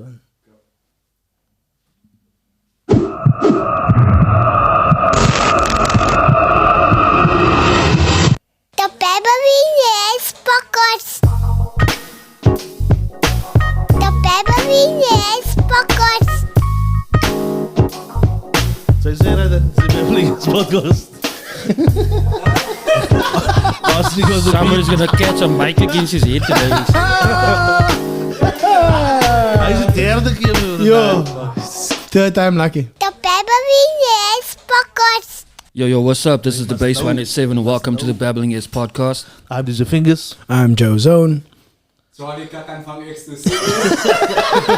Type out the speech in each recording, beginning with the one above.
The Babbling Heads podcast. The Babbling Heads podcast. So you say that the Babbling Heads podcast. Somebody's gonna catch a mic against his head today. Hij is de derde keer. Yo, third time lucky. The Babbling Heads podcast. Yo, what's up? This is the Base 187. Welcome to the Babbling Heads podcast. I'm Dj Fingaz. I'm JoeZone. Sorry, ik had van X2C.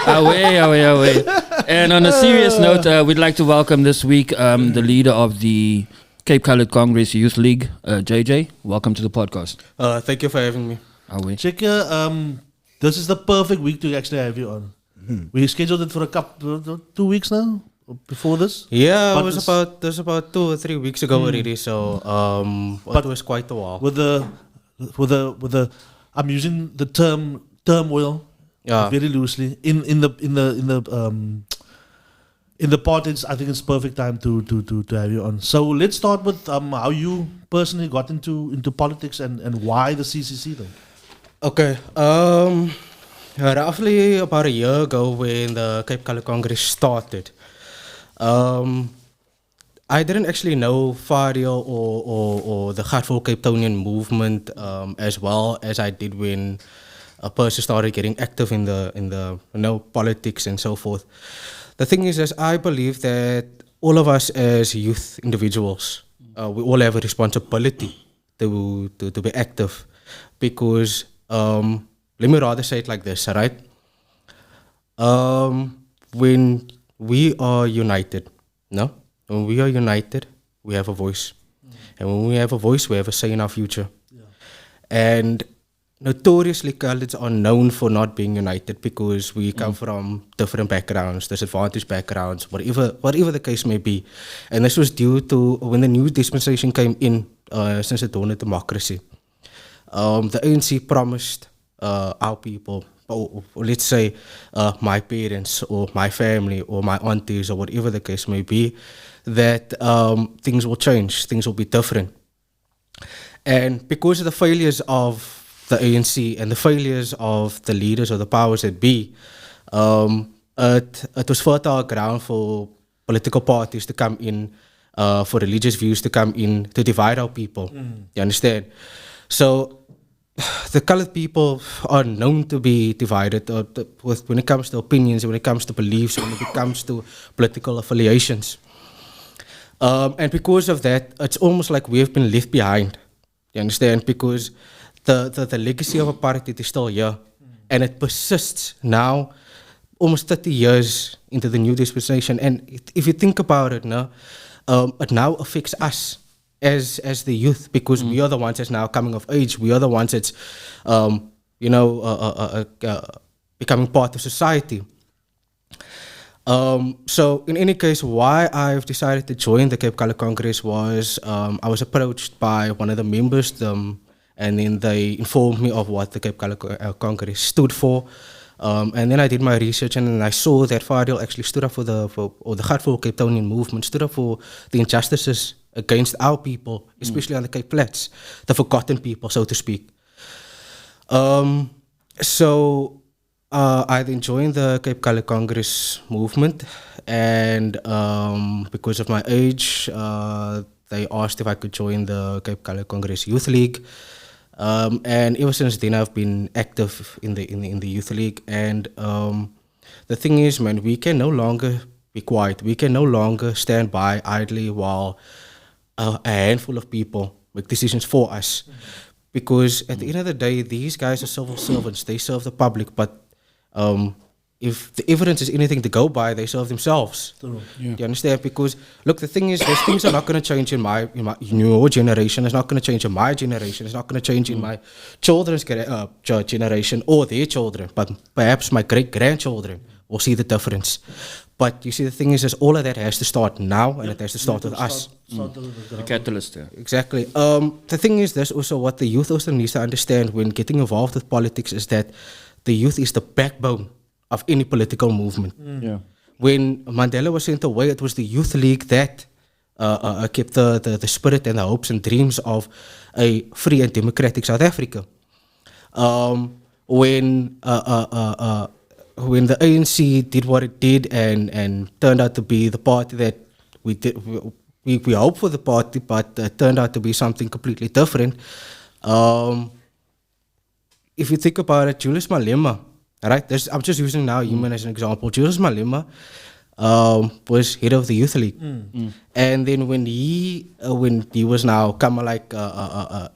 Away. And on a serious note, we'd like to welcome this week the leader of the Cape Coloured Congress Youth League, JJ. Welcome to the podcast. Thank you for having me. Away. Check, this is the perfect week to actually have you on. We scheduled it for a couple, 2 weeks now, before this. Yeah, But it was about 2 or 3 weeks ago already. So it was quite a while. With the, I'm using the term turmoil, very loosely in the pod. I think it's perfect time to have you on. So let's start with how you personally got into politics and why the CCC though. Okay. Roughly about a year ago when the Cape Coloured Congress started, I didn't actually know Fariel or the Heartful Capetonian movement as well as I did when a person started getting active in the politics and so forth. The thing is I believe that all of us as youth individuals, we all have a responsibility to be active, because let me rather say it like this, right? When we are united, when we are united, we have a voice. And when we have a voice, we have a say in our future. Yeah. And notoriously, Coloureds are known for not being united because we come from different backgrounds, disadvantaged backgrounds, whatever the case may be. And this was due to when the new dispensation came in since the dawn of democracy. The ANC promised our people, or let's say my parents or my family or my aunties or whatever the case may be, that things will change, things will be different. And because of the failures of the ANC and the failures of the leaders or the powers that be, it was fertile ground for political parties to come in, for religious views to come in, to divide our people. You understand? So the coloured people are known to be divided when it comes to opinions, when it comes to beliefs, when it comes to political affiliations. And because of that, it's almost like we have been left behind. You understand? Because the legacy of apartheid is still here. And it persists now, almost 30 years into the new dispensation. And if you think about it, it now affects us as the youth, because we are the ones that's now coming of age. We are the ones that's, becoming part of society. So in any case, why I've decided to join the Cape Coloured Congress was I was approached by one of the members, and then they informed me of what the Cape Coloured Congress stood for. And then I did my research, and then I saw that Fariel actually stood up for the Heartful Capetonian movement, stood up for the injustices against our people, especially on the Cape Flats, the forgotten people, so to speak. So I then joined the Cape Coloured Congress movement, and because of my age, they asked if I could join the Cape Coloured Congress Youth League. And ever since then, I've been active in the Youth League. And the thing is, man, we can no longer be quiet. We can no longer stand by idly while a handful of people make decisions for us. Because at the end of the day, these guys are civil servants. They serve the public, but if the evidence is anything to go by, they serve themselves. Yeah. Do you understand? Because look, the thing is, those things are not going to change in your generation. It's not going to change in my generation. It's not going to change in my children's generation or their children. But perhaps my great-grandchildren will see the difference. But you see, the thing is all of that has to start now, and it has to start with us. The catalyst, yeah. Exactly. The thing is, there's also what the youth also needs to understand when getting involved with politics is that the youth is the backbone of any political movement. Yeah. When Mandela was sent away, it was the Youth League that kept the spirit and the hopes and dreams of a free and democratic South Africa. When the ANC did what it did and turned out to be the party that we hoped for the party, but turned out to be something completely different. If you think about it, Julius Malema, right? I'm just using now human as an example. Julius Malema was head of the Youth League, and then when he was now kind of like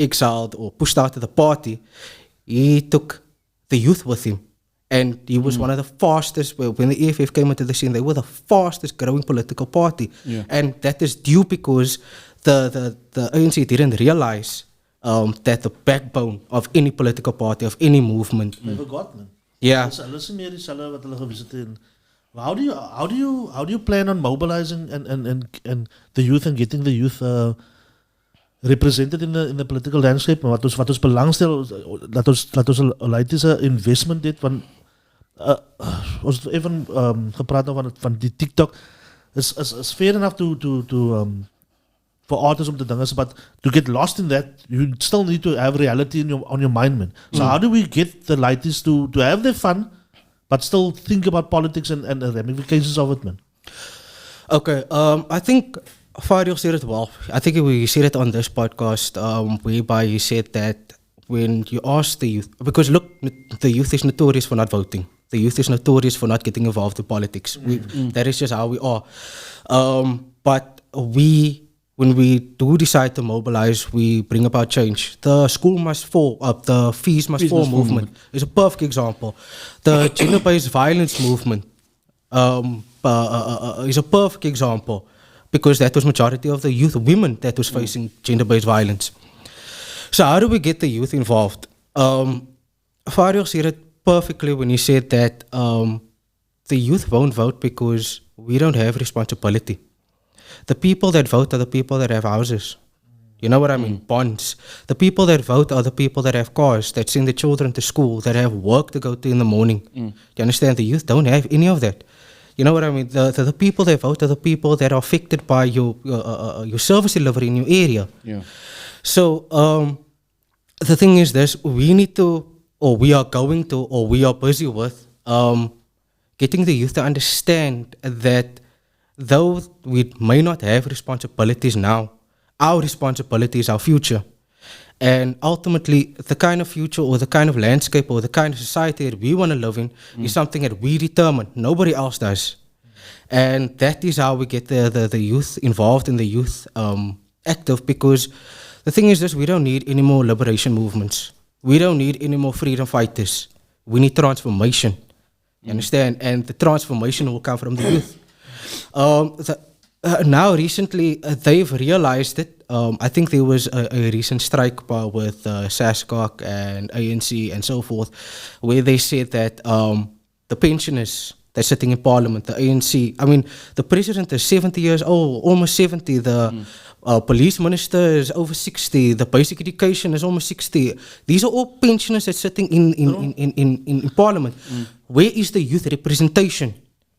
exiled or pushed out of the party, he took the youth with him, and he was one of the fastest. When the EFF came into the scene, they were the fastest growing political party, and that is due because the ANC didn't realize that the backbone of any political party, of any movement. Never got, man. Yeah. Listen meer dieselfde wat hulle gevisit het. How do you plan on mobilizing and the youth and getting the youth represented in the political landscape? Wat ons belangstel dat ons 'n leidige investment dit van ons het even gepraat van die TikTok is fair enough to for artists om te dinge, but to get lost in that, you still need to have reality on your mind, man. So how do we get the lighties to have their fun, but still think about politics and the ramifications of it, man? Okay, I think Fadil said it well. I think we said it on this podcast, whereby he said that when you ask the youth, because look, the youth is notorious for not voting. The youth is notorious for not getting involved in politics. That is just how we are. But when we do decide to mobilize, we bring about change. The school must fall up, the fees must fall movement is a perfect example. The gender-based violence movement is a perfect example, because that was majority of the youth, women, that was facing gender-based violence. So how do we get the youth involved? Fario said it perfectly when he said that the youth won't vote because we don't have responsibility. The people that vote are the people that have houses. You know what I mean? Bonds. The people that vote are the people that have cars, that send their children to school, that have work to go to in the morning. You understand? The youth don't have any of that. You know what I mean? The people that vote are the people that are affected by your service delivery in your area. Yeah. So the thing is this, we need to, or we are going to, or we are busy with getting the youth to understand that though we may not have responsibilities now, our responsibility is our future. And ultimately, the kind of future or the kind of landscape or the kind of society that we want to live in is something that we determine. Nobody else does. And that is how we get the youth involved and the youth active, because the thing is this, we don't need any more liberation movements. We don't need any more freedom fighters. We need transformation. You understand? And the transformation will come from the youth. Now recently they've realized it. I think there was a recent strike with SASCOC and ANC and so forth, where they said that the pensioners that's sitting in parliament, the ANC, I mean, the president is 70 years old, almost 70, the police minister is over 60, the basic education is almost 60. These are all pensioners that's sitting in parliament. Where is the youth representation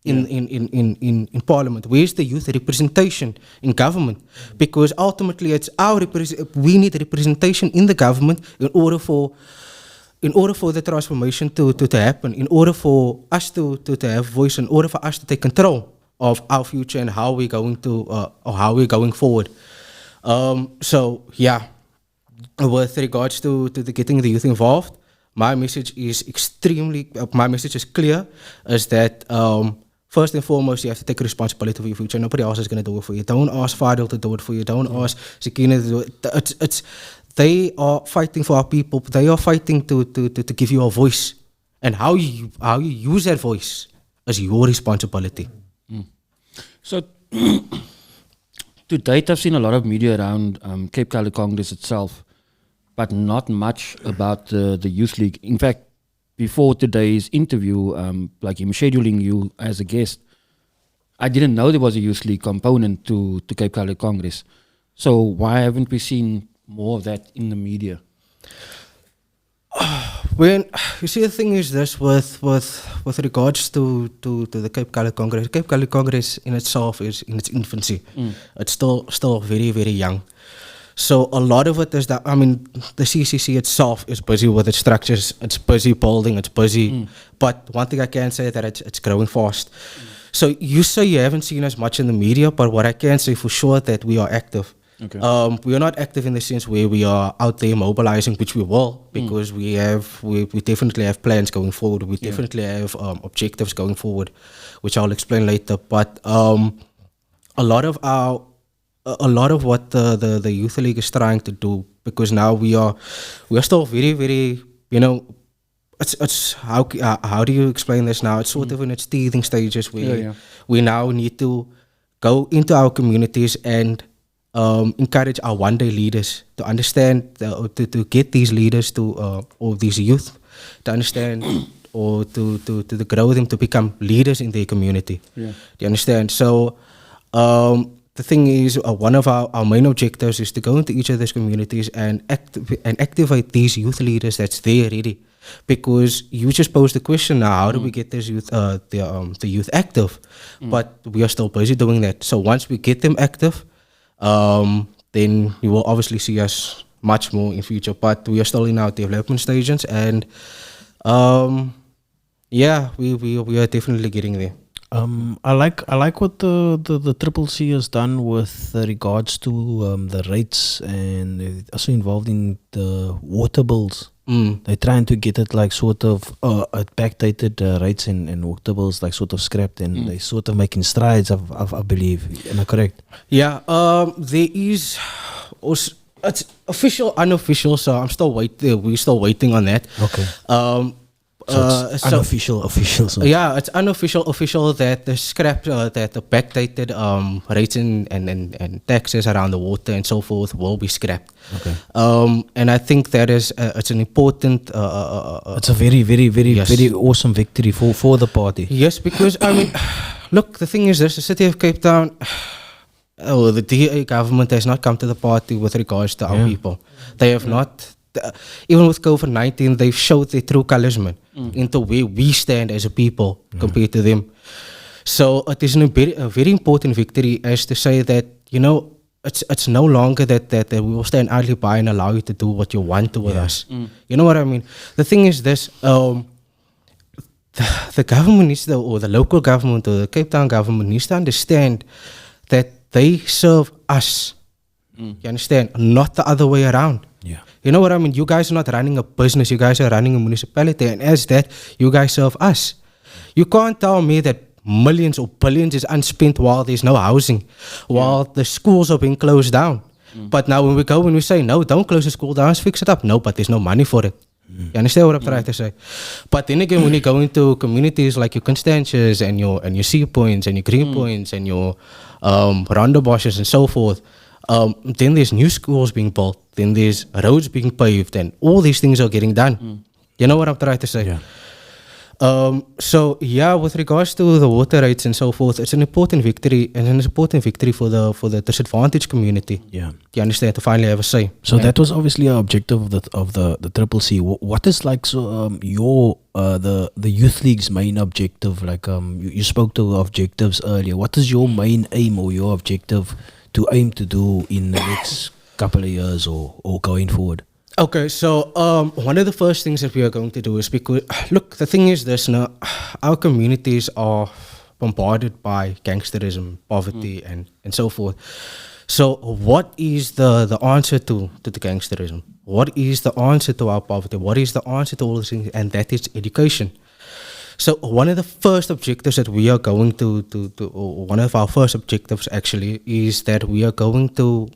in parliament? Where's the youth representation in government? Because ultimately it's we need representation in the government in order for the transformation to happen, in order for us to have voice, in order for us to take control of our future and how we're going to or how we're going forward. So yeah, with regards to getting the youth involved, my message is clear, is that first and foremost, you have to take responsibility for your future. Nobody else is going to do it for you. Don't ask Fadil to do it for you. Don't ask Sakina to do it. They are fighting for our people. They are fighting to give you a voice. And how you use that voice is your responsibility. So, to date, I've seen a lot of media around Cape Colour Congress itself, but not much about the Youth League. In fact, before today's interview, like him scheduling you as a guest, I didn't know there was a Youth League component to Cape Colour Congress. So why haven't we seen more of that in the media? When you see, the thing is this with regards to the Cape Cali Congress. Cape Cali Congress in itself is in its infancy. It's still very, very young. So a lot of it is that, I mean, the CCC itself is busy with its structures. It's busy building. It's busy. But one thing I can say that it's growing fast. So you say you haven't seen us much in the media, but what I can say for sure that we are active. Okay. We are not active in the sense where we are out there mobilizing, which we will, because we definitely have plans going forward. We definitely have objectives going forward, which I'll explain later. But a lot of what the Youth League is trying to do, because now we are still very, very, it's how do you explain this now? It's sort of in its teething stages where we now need to go into our communities and encourage our one-day leaders to understand, to get these leaders to, or these youth to understand or to grow them to become leaders in their community. Yeah. Do you understand? So the thing is, one of our main objectives is to go into each of these communities and activate these youth leaders that's there already. Because you just posed the question now, how do we get this youth, the youth active? But we are still busy doing that. So once we get them active, then you will obviously see us much more in future. But we are still in our development stages, and we are definitely getting there. I like what the Triple C has done with regards to the rates, and also involved in the water bills. They're trying to get it like sort of at backdated rates and water bills like sort of scrapped, and they sort of making strides. I believe. Am I correct? Yeah. There is also, it's official, unofficial. So I'm still waiting. We're still waiting on that. Okay. So it's unofficial, official. So. Yeah, it's unofficial, official that the scrap, that the backdated rates and taxes around the water and so forth will be scrapped. Okay. And I think that is it's an important. It's a very, very, very, very awesome victory for the party. Yes, because I mean, look, the thing is this: the city of Cape Town. The DA government has not come to the party with regards to our people. They have not. Even with COVID-19, they've showed their true colours, man, into where we stand as a people compared to them. So it is a very important victory, as to say that, it's no longer that we will stand idly by and allow you to do what you want to with us. You know what I mean? The thing is this, the government needs to, or the local government or the Cape Town government needs to understand that they serve us. You understand? Not the other way around. Yeah. You know what I mean? You guys are not running a business, you guys are running a municipality, and as that, you guys serve us. You can't tell me that millions or billions is unspent while there's no housing, while the schools are being closed down. But now when we go and we say, no, don't close the school down, fix it up. No, but there's no money for it. You understand what I'm trying to say? But then again, when you go into communities like your Constantias and your Sea Points and your Green Points and your Rondebosches and so forth, then there's new schools being built, then there's roads being paved, and all these things are getting done. You know what I'm trying to say? Yeah. So yeah, with regards to the water rights and so forth, it's an important victory, and an important victory for the disadvantaged community. Yeah. You understand, to finally have a say. So that was obviously an objective of the Triple C. What is like your the Youth League's main objective? Like you spoke to objectives earlier. What is your main aim or your objective to aim to do in the next couple of years or going forward? Okay, so one of the first things that we are going to do is, because, look, the thing is this, now, our communities are bombarded by gangsterism, poverty, and so forth. So what is the answer to the gangsterism? What is the answer to our poverty? What is the answer to all these things? And that is education. So one of the first objectives that we are going to or one of our first objectives actually, is that we are going to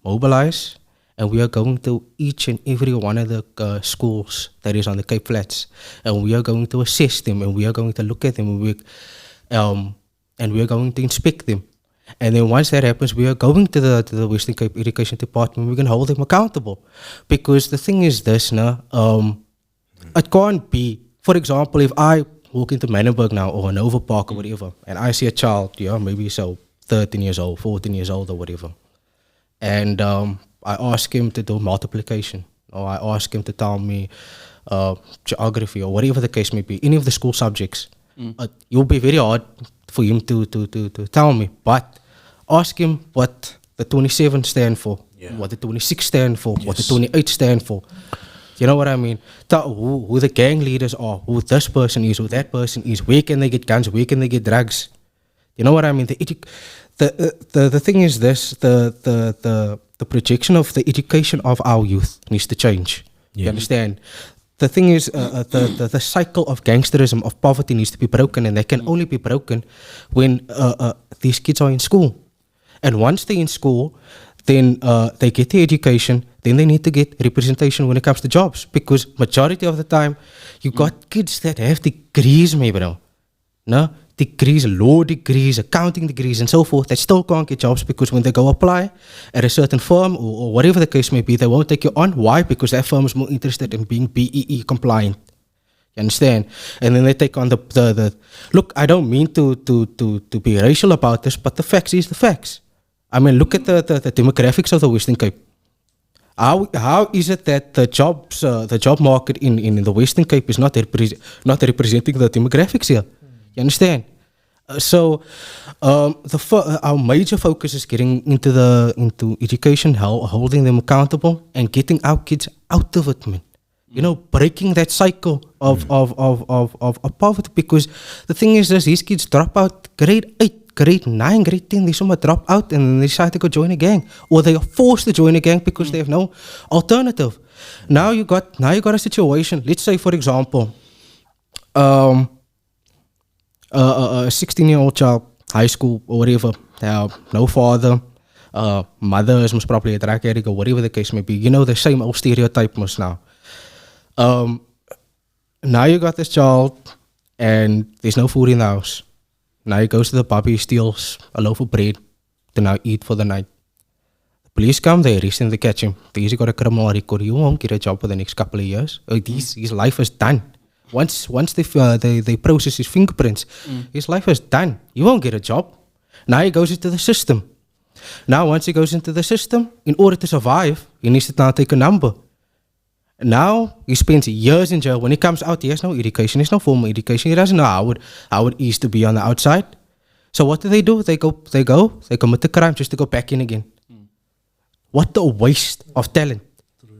mobilize, and we are going to each and every one of the schools that is on the Cape Flats, and we are going to assess them, and we are going to look at them, and we are going to inspect them. And then once that happens, we are going to the Western Cape Education Department. We can hold them accountable, because the thing is this, it can't be. For example, if I walk into Manenberg now or Nova Park or whatever, and I see a child, maybe so 13 years old, 14 years old or whatever, and I ask him to do multiplication, or I ask him to tell me geography or whatever the case may be, any of the school subjects, it will be very hard for him to tell me. But ask him what the 27 stand for, what the 26 stand for, what the 28 stand for. You know what I mean? Tell who the gang leaders are, who this person is, who that person is, where can they get guns, where can they get drugs. You know what I mean? The thing is this, the projection of the education of our youth needs to change. You understand? The thing is, the cycle of gangsterism, of poverty needs to be broken, and that can only be broken when these kids are in school. And once they're in school, then they get the education, then they need to get representation when it comes to jobs. Because majority of the time, you got kids that have degrees, my bro. No? Degrees, law degrees, accounting degrees, and so forth, that still can't get jobs because when they go apply at a certain firm or whatever the case may be, they won't take you on. Why? Because that firm is more interested in being BEE compliant. You understand? And then they take on the look, I don't mean to be racial about this, but the facts is the facts. I mean, look at the demographics of the Western Cape. How is it that the job market in the Western Cape is not representing the demographics here? You understand? So our major focus is getting into education, holding them accountable, and getting our kids out of it, man. You know, breaking that cycle of poverty. Because the thing is this, these kids drop out grade 8, grade 9, grade 10, they somewhat drop out and then they decide to go join a gang. Or they are forced to join a gang because they have no alternative. Now you got a situation, let's say for example, a 16-year-old child, high school or whatever, no father, mother is most probably a drug addict or whatever the case may be. You know, the same old stereotype most now. Now you got this child and there's no food in the house. Now he goes to the pub, he steals a loaf of bread to now eat for the night. The police come, they arrest him, they catch him. He's got a criminal record. He won't get a job for the next couple of years. His life is done. Once they process his fingerprints, his life is done. He won't get a job. Now he goes into the system. Now once he goes into the system, in order to survive, he needs to now take a number. Now he spends years in jail. When he comes out, he has no education. He has no formal education. He doesn't know how it is to be on the outside. So what do? They commit a crime just to go back in again. What a waste of talent.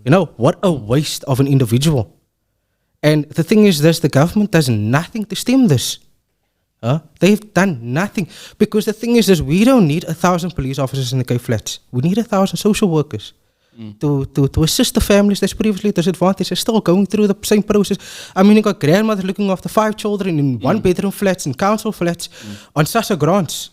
You know, what a waste of an individual. And the thing is this, the government does nothing to stem this. They've done nothing. Because the thing is this, we don't need 1,000 police officers in the Cape Flats. We need 1,000 social workers to assist the families that's previously disadvantaged. They're still going through the same process. I mean, you got grandmother looking after 5 children in 1-bedroom flats and council flats on SASSA grants.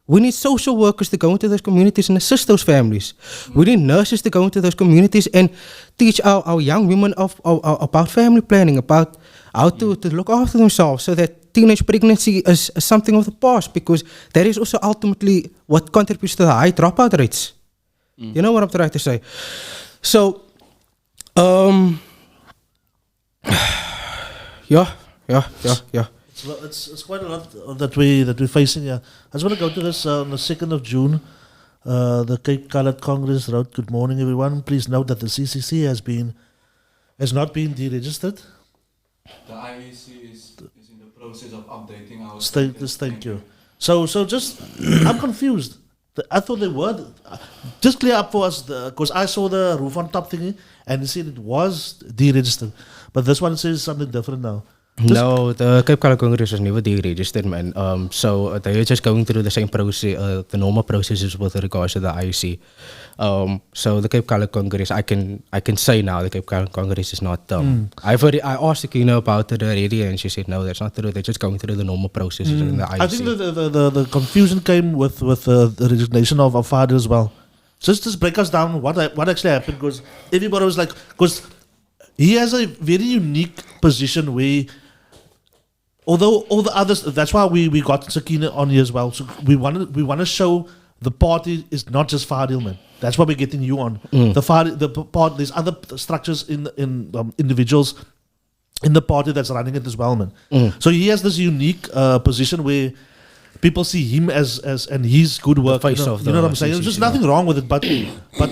We need social workers to go into those communities and assist those families. We need nurses to go into those communities and teach our young women about family planning, about how to look after themselves, so that teenage pregnancy is something of the past, because that is also ultimately what contributes to the high dropout rates. You know what I'm trying to say? So, yeah. It's quite a lot that we're facing here. I just want to go to this on the 2nd of June. The Cape Coloured Congress wrote, "Good morning, everyone. Please note that the CCC has not been deregistered." The IEC is in the process of updating our status. Thank you. So just I'm confused. I thought they were. Just clear up for us, because I saw the roof on top thingy and it said it was deregistered, but this one says something different now. No, the Cape Coloured Congress was never deregistered, man. So they're just going through the same process, the normal processes with regards to the IEC. So the Cape Coloured Congress, I can say now the Cape Coloured Congress is not. I asked Akina about it already, and she said no, that's not true. They're just going through the normal processes in the IEC. I think the confusion came with the resignation of our father as well. Just break us down what actually happened, because everybody was like, because he has a very unique position where, although all the others, that's why we got Sakina on here as well. So we want to show the party is not just Fadil, man. That's why we're getting you on. The party, there's other structures in individuals in the party that's running it as well, man. So he has this unique position where people see him as and his good work. face you know, of you know the what I'm saying? There's just CCC, nothing wrong with it, but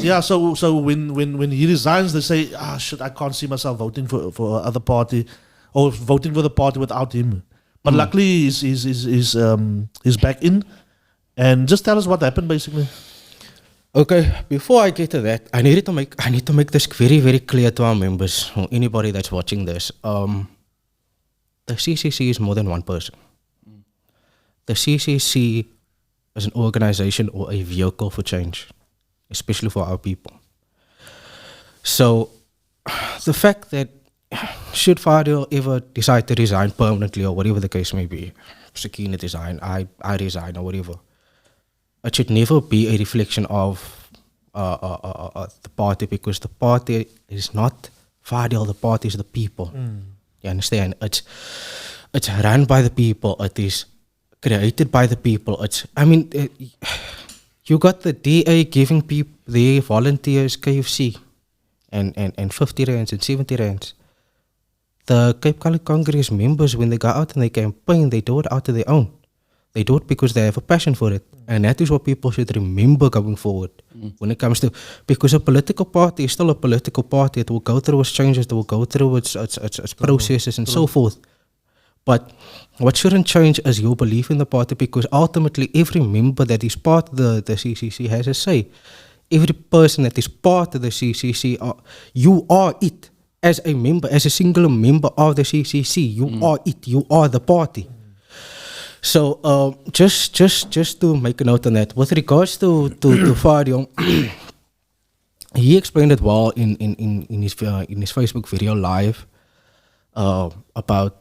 yeah. So when he resigns, they say, shit, I can't see myself voting for other party or voting for the party without him. But luckily, he's back in. And just tell us what happened, basically. Okay, before I get to that, I need to make this very, very clear to our members or anybody that's watching this. The CCC is more than one person. The CCC is an organization or a vehicle for change, especially for our people. So, the fact that should Fadil ever decide to resign permanently or whatever the case may be, Sakina resign, I resign or whatever, it should never be a reflection of the party, because the party is not Fadil, the party is the people. You understand? It's run by the people. It is created by the people. You got the DA giving people, their volunteers, KFC and 50 rands and 70 rands. The Cape Colony Congress members, when they go out and they campaign, they do it out of their own. They do it because they have a passion for it. And that is what people should remember going forward. When it comes to, because a political party is still a political party. It will go through its changes, it will go through its processes and so forth. But what shouldn't change is your belief in the party, because ultimately every member that is part of the CCC has a say. Every person that is part of the CCC, you are it. As a member, as a single member of the CCC, you are it. You are the party. So just to make a note on that, with regards to Fadil, he explained it well in his Facebook video live about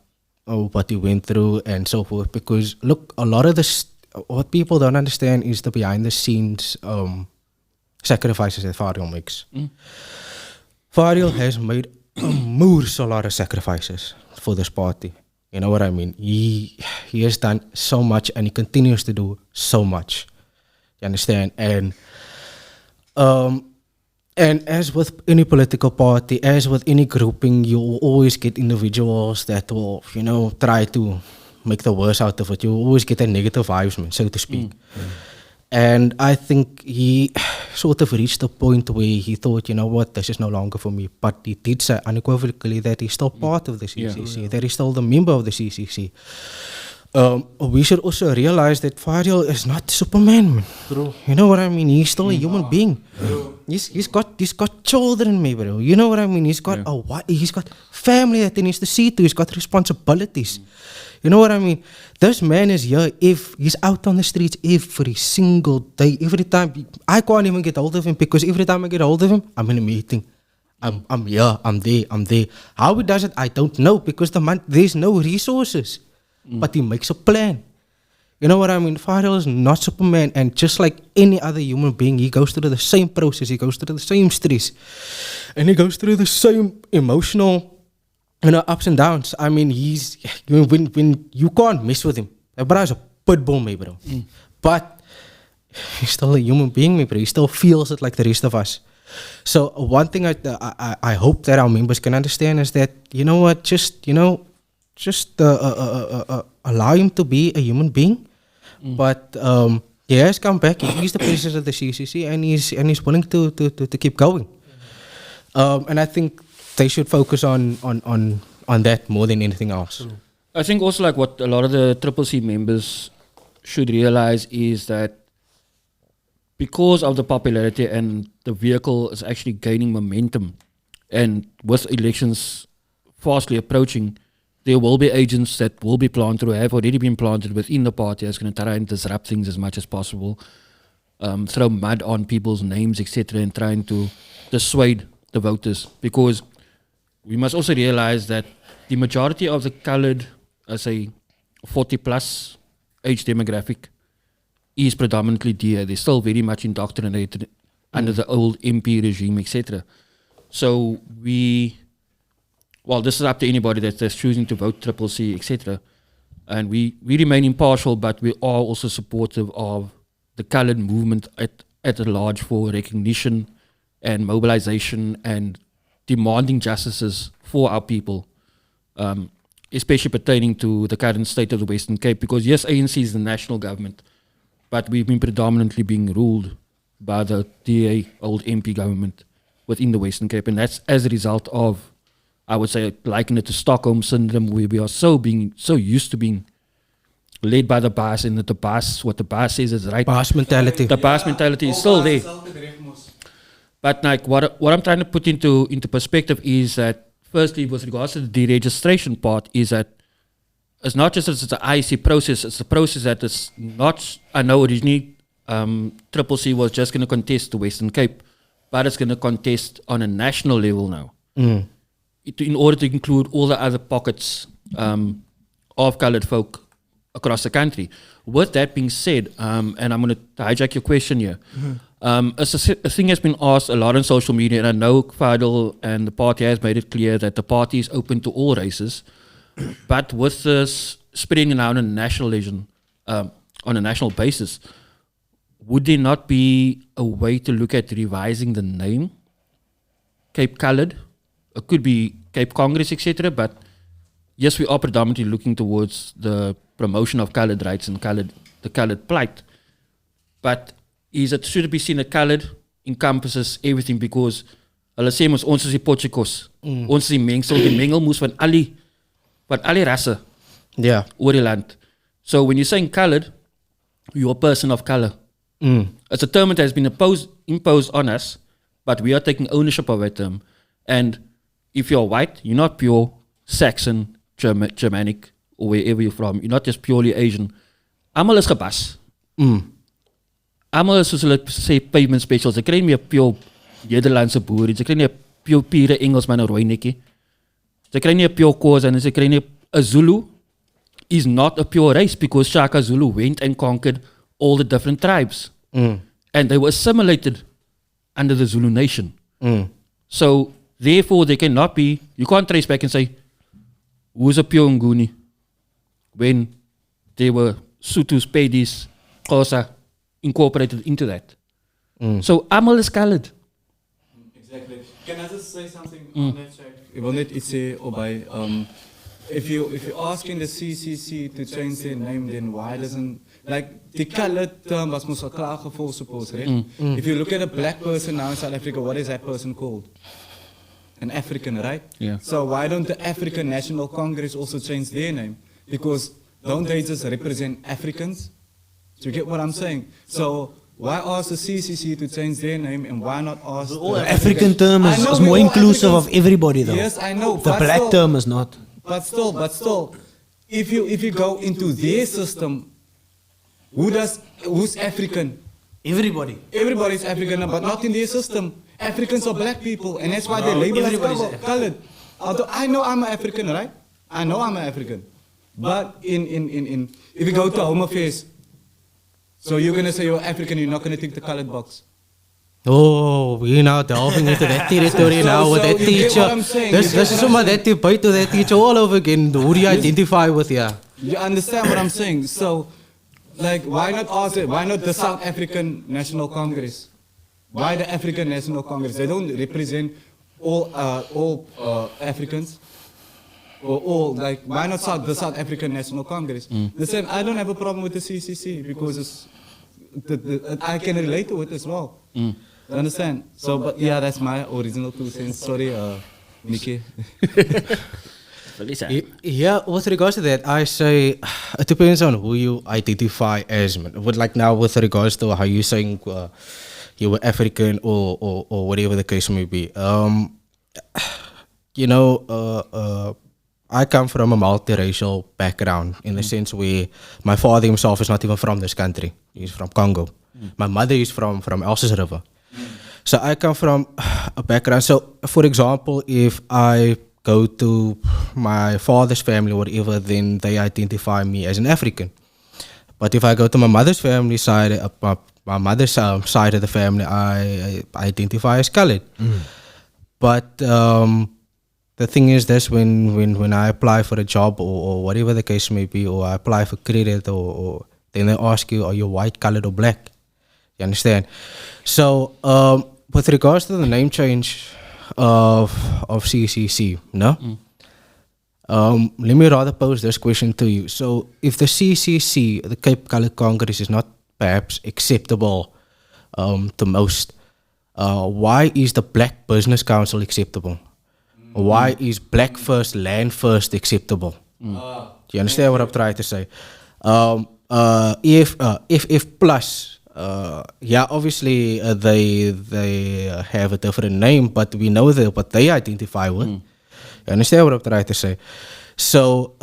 what he went through and so forth. Because look, a lot of this, what people don't understand is the behind the scenes sacrifices that Fadil makes. Fadil has made a lot of sacrifices for this party. You know what I mean? He has done so much, and he continues to do so much. You understand? And as with any political party, as with any grouping, you will always get individuals that will, try to make the worst out of it. You will always get a negative vibes, man, so to speak. And I think he sort of reached a point where he thought, you know what, this is no longer for me. But he did say unequivocally that he's still part of the CCC, that he's still the member of the CCC. We should also realize that Fadil is not Superman, man. True. You know what I mean? He's still a human being. He's got children, maybe, bro. You know what I mean? He's got he's got family that he needs to see to. He's got responsibilities. You know what I mean? This man is here. If he's out on the streets every single day, every time I can't even get hold of him, because every time I get hold of him, I'm in a meeting. I'm here. I'm there. How he does it, I don't know, because there's no resources. But he makes a plan. You know what I mean? Fadil is not Superman, and just like any other human being, he goes through the same process. He goes through the same stress, and he goes through the same emotional, ups and downs. I mean, when you can't mess with him. That brother's a pit bull, me, bro. But he's still a human being, me, bro. He still feels it like the rest of us. So one thing I hope that our members can understand is that, you know what, just allow him to be a human being. But he has come back. He's the president of the CCC, and he's willing to keep going. And I think they should focus on that more than anything else. I think also, like, what a lot of the Triple C members should realize is that because of the popularity and the vehicle is actually gaining momentum, and with elections fastly approaching, there will be agents that will be planted or have already been planted within the party that's going to try and disrupt things as much as possible, throw mud on people's names, etc., and trying to dissuade the voters. Because we must also realize that the majority of the colored, say, 40-plus age demographic is predominantly DA. They're still very much indoctrinated under the old MP regime, etc. So this is up to anybody that's choosing to vote Triple C, etc. And we remain impartial, but we are also supportive of the colored movement at large for recognition and mobilization and demanding justices for our people. especially pertaining to the current state of the Western Cape, because yes, ANC is the national government, but we've been predominantly being ruled by the DA, old MP government within the Western Cape, and that's as a result of, I would say, liken it to Stockholm syndrome, where we are so used to being led by the boss, and that the boss, what the boss says is right. Boss mentality. The boss mentality is still there. But like what I'm trying to put into perspective is that, firstly, with regards to the deregistration part, is that it's not just that it's an IEC process, it's a process that is not, I know originally Triple C was just going to contest the Western Cape, but it's going to contest on a national level now. In order to include all the other pockets of coloured folk across the country. With that being said, and I'm going to hijack your question here, a thing has been asked a lot on social media, and I know Idel and the party has made it clear that the party is open to all races, but with this spreading around on a national on a national basis, would there not be a way to look at revising the name Cape Coloured? It could be Cape Congress, etc. But yes, we are predominantly looking towards the promotion of coloured rights and the coloured plight. But should it be seen that coloured encompasses everything? Because hulle sê mos ons is die potjiekos. Ons is die mengsel, die mengelmoes van al die rasse oor die land. So when you're saying coloured, you're a person of colour. It's a term that has been imposed on us, but we are taking ownership of that term. And if you're white, you're not pure Saxon, Germanic, or wherever you're from. You're not just purely Asian. Almal is gepas. Almal is, soos hulle sê, pavement specials. Ze krijgen nie 'n pure Nederlandse boer, ze krijgen nie 'n pure Engelsman of rooi nekkie. Ze krijgen nie 'n pure Khoza, en ze krijgen nie 'n Zulu is not a pure race, because Shaka Zulu went and conquered all the different tribes. And they were assimilated under the Zulu nation. So therefore they cannot be, you can't trace back and say, who's a pure Nguni? When there were Sutus, Pedis, Xhosa incorporated into that. So Amal is coloured. Exactly. Can I just say something on that, Shaq? Ik wil net iets zeggen erbij. If you're asking the CCC to change their name, then why doesn't, like, the coloured term was most geklaagd voor, suppose, right? If you look at a black person now in South Africa, what is that person called? An African, right? Yeah. So why don't the African National Congress also change their name? Because don't they just represent Africans? Do you get what I'm saying? So why ask the CCC to change their name, and why not ask The African term is more inclusive of everybody, though. Yes, I know. The but black still, term is not. But still, if you go into their system, who's African? Everybody. Everybody's African, but not in their system. Africans are black people, and that's why they label us colored. Although I know I'm an African, right? I know I'm an African. But in if you go to Home Affairs, so you're gonna say you're African, you're not gonna tick the colored box. Oh, we're now delving into that territory now with that you get teacher. what I'm saying? This is somewhat that debate to that teacher all over again. Who do you identify with? Yeah. You understand what I'm saying? So, like, why not ask it? Why not the South African National Congress? Why the African National Congress? They don't represent all Africans. Or all, like, why not the South African National Congress? The same, I don't have a problem with the CCC because it's, I can relate to it as well. You understand? So, but yeah, that's my original 2 cents. Sorry, Nikki. Yeah, with regards to that, I say it depends on who you identify as. But like now, with regards to how you saying you were African or whatever the case may be, you know, I come from a multiracial background in the sense where my father himself is not even from this country. He's from Congo. My mother is from Elsa's River. So I come from a background. So, for example, if I go to my father's family or whatever, then they identify me as an African. But if I go to my mother's family side, my mother's side of the family, I identify as colored. But the thing is, that's when I apply for a job or whatever the case may be, or I apply for credit, or then they ask you, are you white, colored, or black? You understand? So with regards to the name change of CCC, no? let me rather pose this question to you. So, if the CCC, the Cape Coloured Congress, is not perhaps acceptable to most, why is the Black Business Council acceptable? Why is Black First, Land First acceptable? Do you understand what I'm trying to say? If plus, yeah, obviously they have a different name, but we know what they identify with. You understand what I'm trying to say? So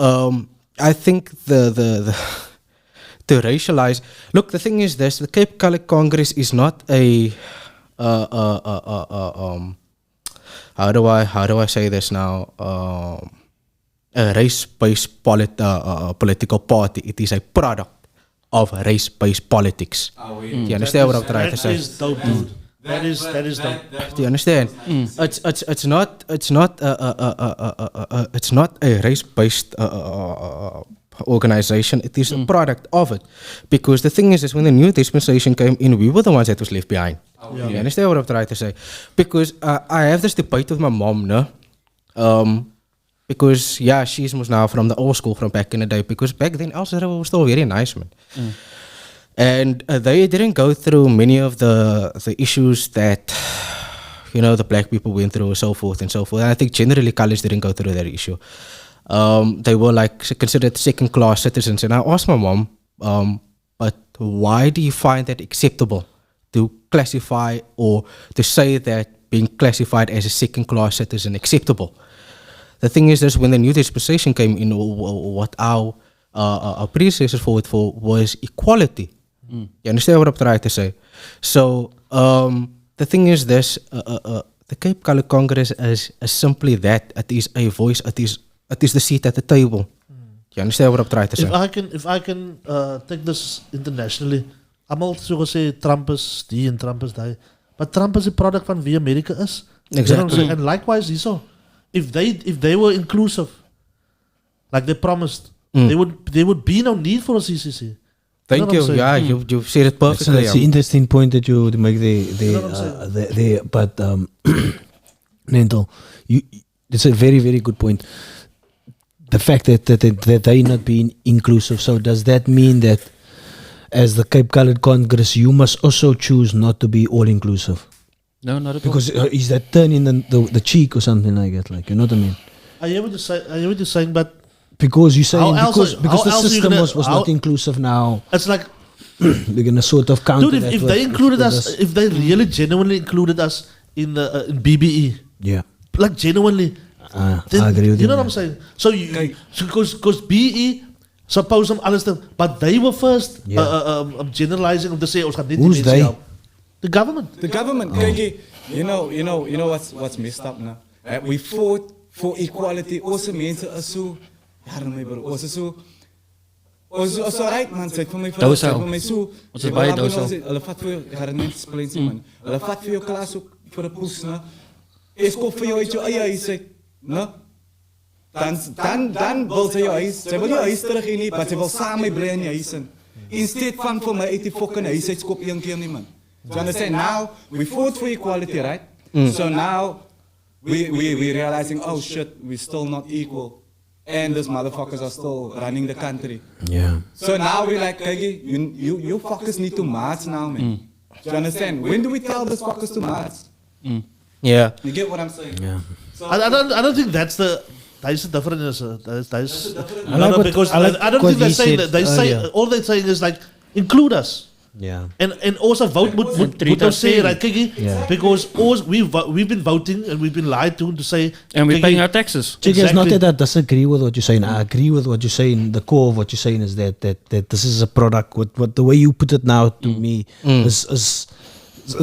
I think the to racialize. Look, the thing is this: the Cape Coloured Congress is not a how do I say this now? A race-based political party. It is a product of race-based politics. Do you understand what I'm trying to say? That is dope, dude. That is dope. Do you understand? It's not a race-based organization. It is a product of it. Because the thing is when the new dispensation came in, we were the ones that was left behind. You understand what I'm trying to say? Because I have this debate with my mom, no? Because yeah, she's now from the old school from back in the day. Because back then, Elsa was still very nice, man. And they didn't go through many of the issues that the black people went through, and so forth and so forth. And I think generally college didn't go through that issue. They were like considered second-class citizens. And I asked my mom, but why do you find that acceptable to classify or to say that being classified as a second-class citizen acceptable? The thing is this: when the new dispensation came in, what our predecessors fought for was equality. You understand what I'm trying to say? So the thing is this: the Cape Coloured Congress is simply that. It is a voice. It is the seat at the table. You understand what I'm trying to say? If I can take this internationally, I'm also going to say Trump is die and Trump is die. But Trump is a product van wie Amerika is. Exactly. And likewise, hierso. If they were inclusive, like they promised, there would be no need for a CCC. Thank you. Yeah, you've said it perfectly. It's an interesting point that you make there. But Nantal, it's a very, very good point. The fact that they not being inclusive. So does that mean that as the Cape Coloured Congress, you must also choose not to be all inclusive? No, not at because is that turning the cheek or something like that? Like, you know what I mean? I hear what you're saying, but because you're saying because the else system was not inclusive now. It's like they're gonna sort of counter. Dude, if they included us, if they really genuinely included us in BBE, yeah, like genuinely, I agree with you. You know what I'm saying? So because BE. Suppose them understand, but they were first generalizing of the say. Who's they? The government. The government. You know what's messed up now. We fought for equality. Also, mense is so. Also right man. Sê vir my vir my so. Ons is baie dous. Hulle vat vir jou net explain sê man. Hulle vat vir jou klas ook vir 'n poes na. Ek koop vir jou uit jou eie huis uit, né? Dan wil sy jou huis. Sy wil jou huis terug nie, maar sy wil saam met my bly in die huis in. Instead van vir my uit die fucking huis uit skop een keer nie man. So understand now we fought for equality, right? So now we realizing, oh shit, we're still not equal. And these motherfuckers are still running the country. Yeah. So now we're like, you fuckers need to march now, man. Do you understand? When do we tell these fuckers to march? Yeah. You get what I'm saying? Yeah. So I don't think that's the difference. Because I don't think they're saying that. They say all they're saying is like include us. Yeah. And also vote would not say right, Kiki? Yeah. Because we've been voting and we've been lied to say and we're paying our taxes. Exactly. It's not that I disagree with what you're saying. I agree with what you're saying. The core of what you're saying is that this is a product. What the way you put it now to me is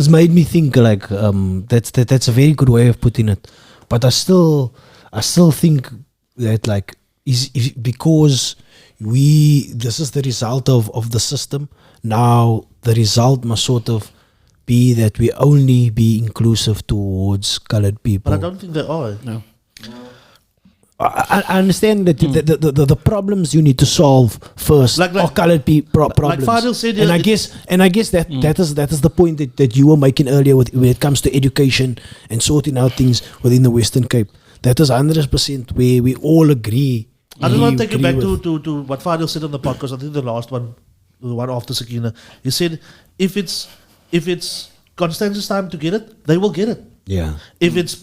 made me think like that's a very good way of putting it. But I still think that like is because this is the result of the system. Now the result must sort of be that we only be inclusive towards colored people. But I don't think they are. No. I understand that the problems you need to solve first are colored people problems. Like Fadil said, and I guess that is the point that you were making earlier when it comes to education and sorting out things within the Western Cape. that is 100% where we all agree. I just want to take you back with. to what Fadil said on the podcast. I think the last one, the one after Sakina. He said, if it's Constance's time to get it, they will get it. Yeah. If it's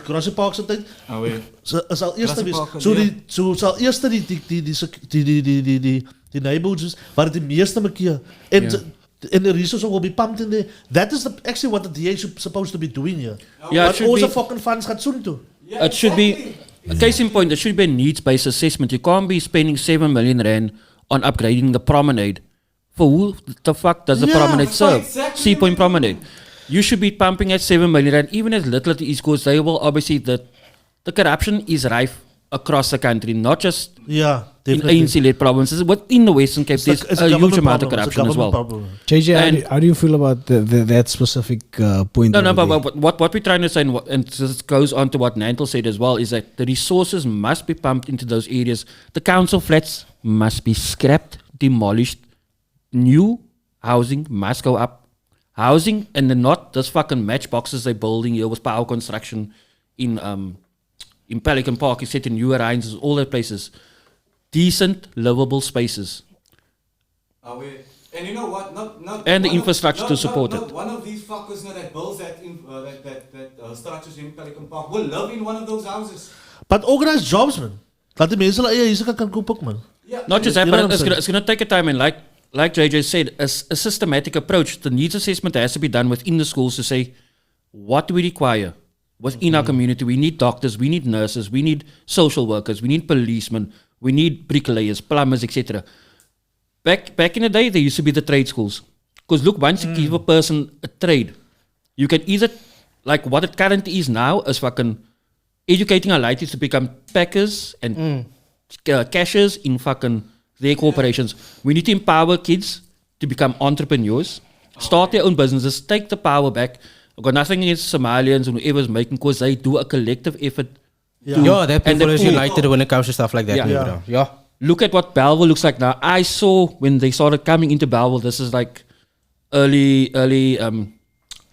Grassy Parks en tyd, sal eers wees. So sal eers die neighborhoods waar die meeste maak and the resources will be pumped in there. That is actually what the DA is supposed to be doing here. Yeah, But also fucking funds gaan soon toe. It should be, a case in point, it should be a needs-based assessment. You can't be spending 7 million rand on upgrading the promenade. For who the fuck does the promenade serve? exactly Sea Point Promenade. You should be pumping at 7 million rand, even as little as the East Coast. They will obviously, the corruption is rife across the country, not just Yeah, in definitely. ANC-led provinces. Within the Western Cape, there's It's a huge government amount of problem. It's a corruption as well. government problem. JJ, And- how do you feel about that specific point? No, over there? but what we're trying to say, and this goes on to what Nantal said as well, is that the resources must be pumped into those areas. The council flats must be scrapped, demolished. New housing must go up. Housing, and then not this fucking matchboxes they're building here with power construction in Pelican Park, etc., in New Orleans, all those places. Decent, livable spaces. And you know what? Not And the one of- infrastructure to support it. One of these fuckers that builds that structures in Pelican Park will live in one of those houses. But organized jobs, man. Laat die mense hulle eie huise kan koop ook, man. Not just that, You know but what I'm it's going to take a time, and like JJ said, a systematic approach. The needs assessment has to be done within the schools to say, what do we require within our community? We need doctors, we need nurses, we need social workers, we need policemen, we need bricklayers, plumbers, etc. Back in the day, there used to be the trade schools. Because look, once you give a person a trade, you can either, like what it currently is now, is fucking educating our lighties to become packers and cashiers in fucking their corporations. We need to empower kids to become entrepreneurs, start their own businesses, take the power back. I've got nothing against Somalians and whoever's making, because they do a collective effort. Yeah, that And people the is pool. united when it comes to stuff like that. Yeah. Yeah. Yeah. Look at what Belleville looks like now. I saw when they started coming into Belleville, this is like late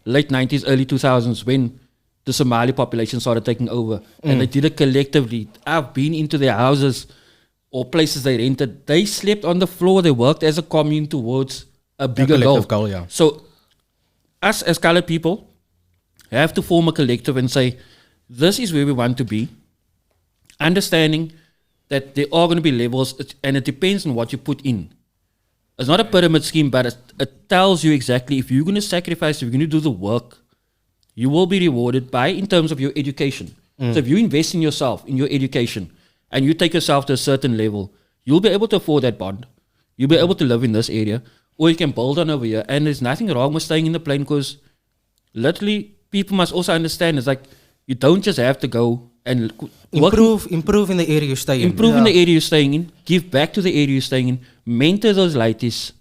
90s, early 2000s, when the Somali population started taking over. And they did it collectively. I've been into their houses or places they rented. They slept on the floor. They worked as a commune towards a bigger collective goal. goal, yeah. So us as colored people have to form a collective and say, this is where we want to be. Understanding that there are going to be levels, and it depends on what you put in. It's not a pyramid scheme, but it tells you exactly if you're going to sacrifice, if you're going to do the work, you will be rewarded by in terms of your education. So if you invest in yourself, in your education, and you take yourself to a certain level, you'll be able to afford that bond. You'll be able to live in this area, or you can build on over here. And there's nothing wrong with staying in the plane, because literally people must also understand, it's like you don't just have to go and work Improve in the area you stay in. Improve in the area you're staying in. Give back to the area you're staying in. Mentor those lighties.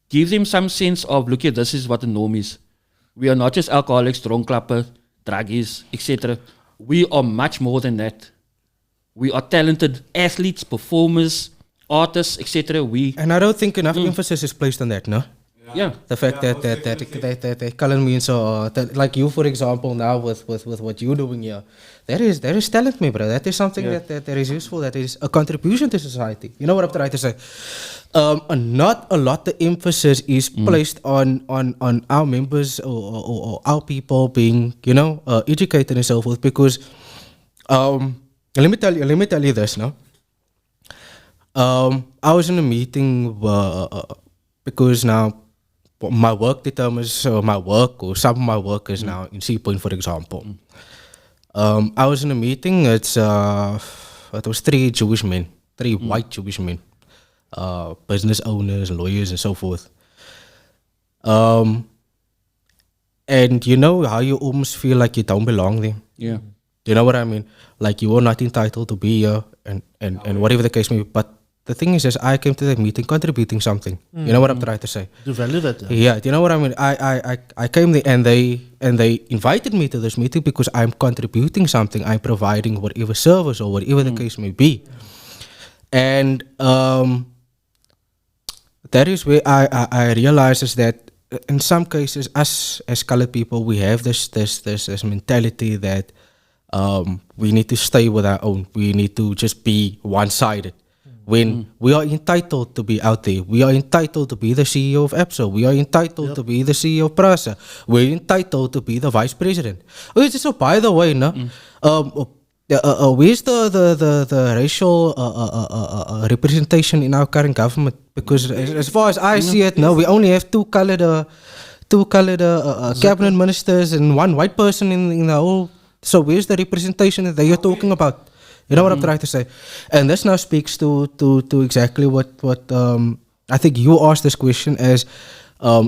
Give them some sense of, look here, this is what the norm is. We are not just alcoholics, dronklappers, druggies, etc. We are much more than that. We are talented athletes, performers, artists, etc. And I don't think enough emphasis is placed on that, no? Yeah. The fact that color means that, like you, for example, now with what you're doing here, that is talent, me, bro. That is something that is useful. That is a contribution to society. You know what I'm trying to say? Not a lot of emphasis is placed on our members or our people being, educated and so forth. Because let me tell you this, no. I was in a meeting because now my work determines my work, or some of my work is now in Sea Point, for example. I was in a meeting. It was 3 Jewish men, 3 white Jewish men, business owners, lawyers, and so forth. And you know how you almost feel like you don't belong there. Yeah. Do you know what I mean? Like you are not entitled to be here, and whatever the case may be. But the thing is I came to that meeting contributing something. You know what I'm trying to say? To value that. Yeah, do you know what I mean? I came there and they invited me to this meeting because I'm contributing something. I'm providing whatever service or whatever the case may be. And that is where I realize is that in some cases, us as colored people, we have this mentality that we need to stay with our own. We need to just be one-sided. When we are entitled to be out there, we are entitled to be the CEO of Epso, we are entitled to be the CEO of Prasa, we're entitled to be the vice president. Okay, so by the way, no, where's the racial representation in our current government? Because as far as I see it, no, we only have two colored cabinet ministers and one white person in the whole. So where's the representation that you're talking about? You know what I'm trying to say? And this now speaks to exactly what I think you asked this question as,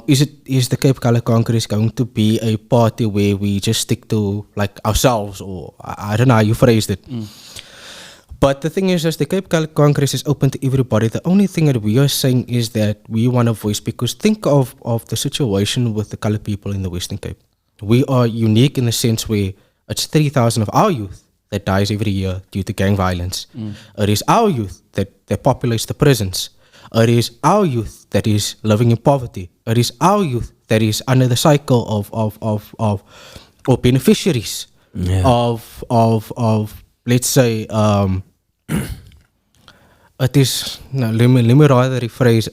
is the Cape Colour Congress going to be a party where we just stick to like ourselves, or I don't know how you phrased it. But the thing is the Cape Colour Congress is open to everybody. The only thing that we are saying is that we want a voice, because think of the situation with the coloured people in the Western Cape. We are unique in the sense where it's 3,000 of our youth that dies every year due to gang violence. It is our youth that populates the prisons. It is our youth that is living in poverty. It is our youth that is under the cycle of beneficiaries of let's say it is no, let me rather rephrase.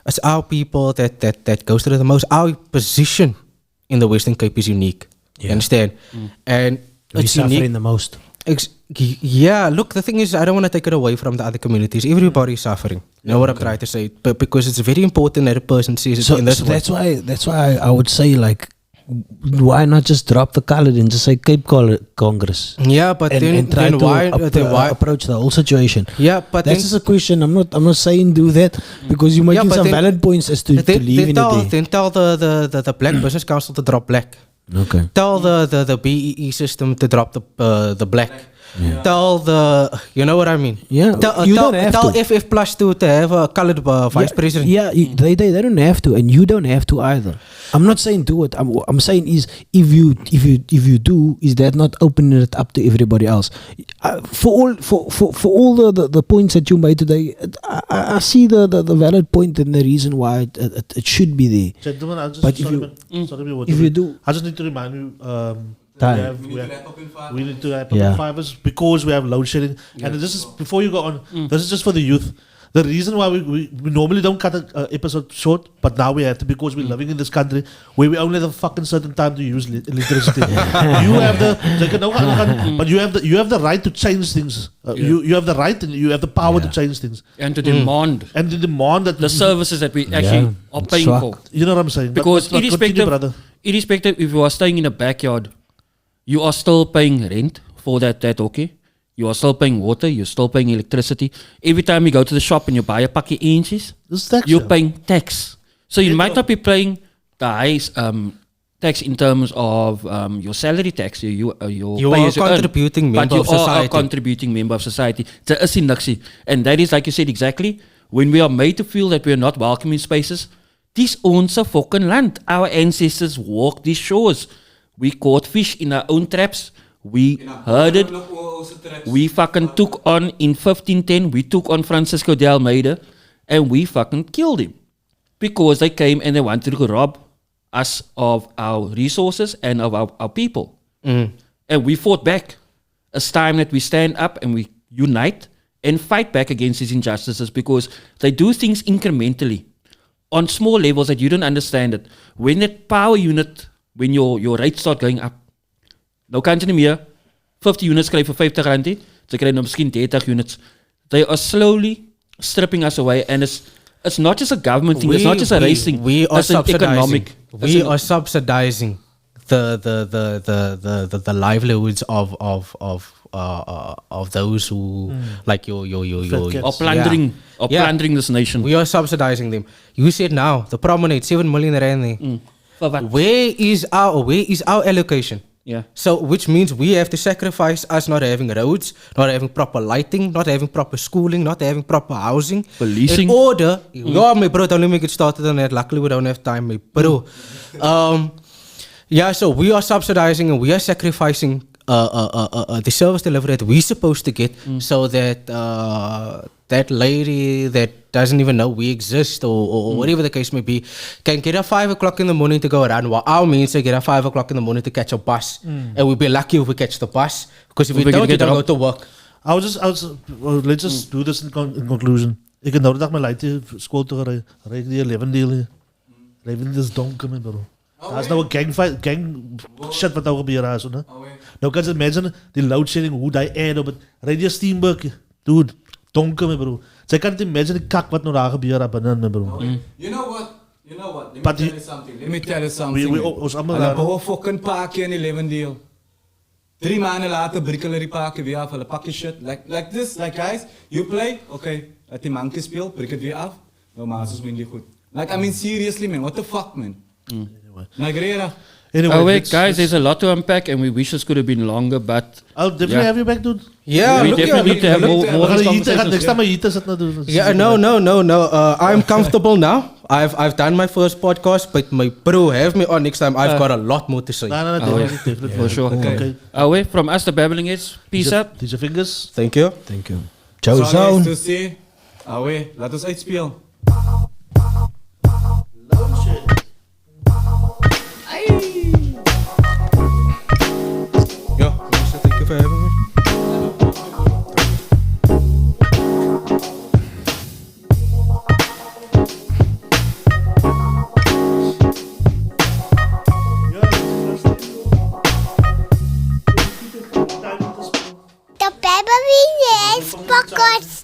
It's our people that goes through the most. Our position in the Western Cape is unique. You understand? And we suffering the most. Yeah, look, the thing is, I don't want to take it away from the other communities. Everybody is suffering. You know what I'm trying to say? But because it's very important that a person sees it in this way. That's why I would say, like, why not just drop the colored and just say Cape Colour Congress? Yeah, but and try to why approach the whole situation. Yeah, but that's just a question. I'm not saying do that, because you're making some valid points as to leave in it. Then tell the Black Business Council to drop black. Okay. Tell the BEE system to drop the black. Yeah. Tell the, you know what I mean? Yeah. Tell FF Plus to have a colored vice president. Yeah, they don't have to, and you don't have to either. I'm not saying do it. I'm saying is if you do, is that not opening it up to everybody else? For all the points that you made today, I see the valid point and the reason why it should be there. Gentlemen, but if you do, I just need to remind you. We need to wrap up in 5 hours because we have load shedding. And this is, before you go on, this is just for the youth. The reason why we normally don't cut an episode short, but now we have to, because we're living in this country where we only have a fucking certain time to use electricity. You have but you have the right to change things. You have the right and you have the power to change things. And to demand. And to demand that the services that we actually are paying for. You know what I'm saying? Because irrespective if you are staying in a backyard, you are still paying rent for that okay? You are still paying water, you're still paying electricity. Every time you go to the shop and you buy a pakkie inches, you're paying tax. So you might not be paying the highest tax in terms of your salary tax. You are a contributing member of society. But you are a contributing member of society. And that is, like you said, exactly, when we are made to feel that we are not welcome in spaces, this owns a fucking land. Our ancestors walked these shores. We caught fish in our own traps. We herded. We fucking took on, in 1510, we took on Francisco de Almeida and we fucking killed him. Because they came and they wanted to rob us of our resources and of our people. And we fought back. It's time that we stand up and we unite and fight back against these injustices, because they do things incrementally on small levels that you don't understand it. When that power unit, when your rates start going up, nou kan jy nie meer 50 units kry vir 50 rand nie, jy kry nou miskien 30 units. They are slowly stripping us away, and it's not just a government thing, it's not just a race thing, it's an economic. We are subsidizing the livelihoods of those who like your are plundering this nation. We are subsidizing them. You said now the promenade 7 million rand. Where is our allocation? Yeah. So which means we have to sacrifice us not having roads, not having proper lighting, not having proper schooling, not having proper housing. Policing. In order, my bro, don't let me get started on that. Luckily we don't have time, my bro. So we are subsidizing and we are sacrificing the service delivery that we're supposed to get, so that that lady that doesn't even know we exist or whatever the case may be can get up 5 o'clock in the morning to go around, while our means to get up 5 o'clock in the morning to catch a bus. And we'll be lucky if we catch the bus, because if we don't, you don't go to work. Let's just do this in conclusion. Ik heb nou de dag mijn leidje school te rijden. Rijd die 11 delen. 11 is donker, man, bro. Dat is nou een gang shit wat nou gebeur is, né? Nou kan je imagine die loadshedding, hoe die air op het. Rijd die steamboat, dude. Donker, man, bro. Zij kan niet imagine die kak wat nou daar gebeur is binnen, man, bro. You know what? Let me tell you something. Ons allemaal Hulle bouwen fucking paakje in die levendeel. 3 maanden later brikken hulle die paakje weer af. Hulle pak je shit. Like this, like guys, you play, okay. Laat die manke speel, brik het weer af. Nou maas win die goed. Like, I mean, seriously, man, what the fuck, man? Nagrera. Anyway, guys, there's a lot to unpack, and we wish this could have been longer, but I'll definitely have you back, dude. Yeah, we definitely need to have more conversations. Next time I eat this, doen. Yeah, no. I'm comfortable now. I've done my first podcast, but my bro, have me on next time. I've got a lot more to say. No, definitely. For sure. Okay. From us, the Babbling Heads, peace up. DJ Fingaz. Thank you. JoeZone. X2C. Laat ons uitspeel. Yeah, thank you for having me. The Babbling Heads podcast.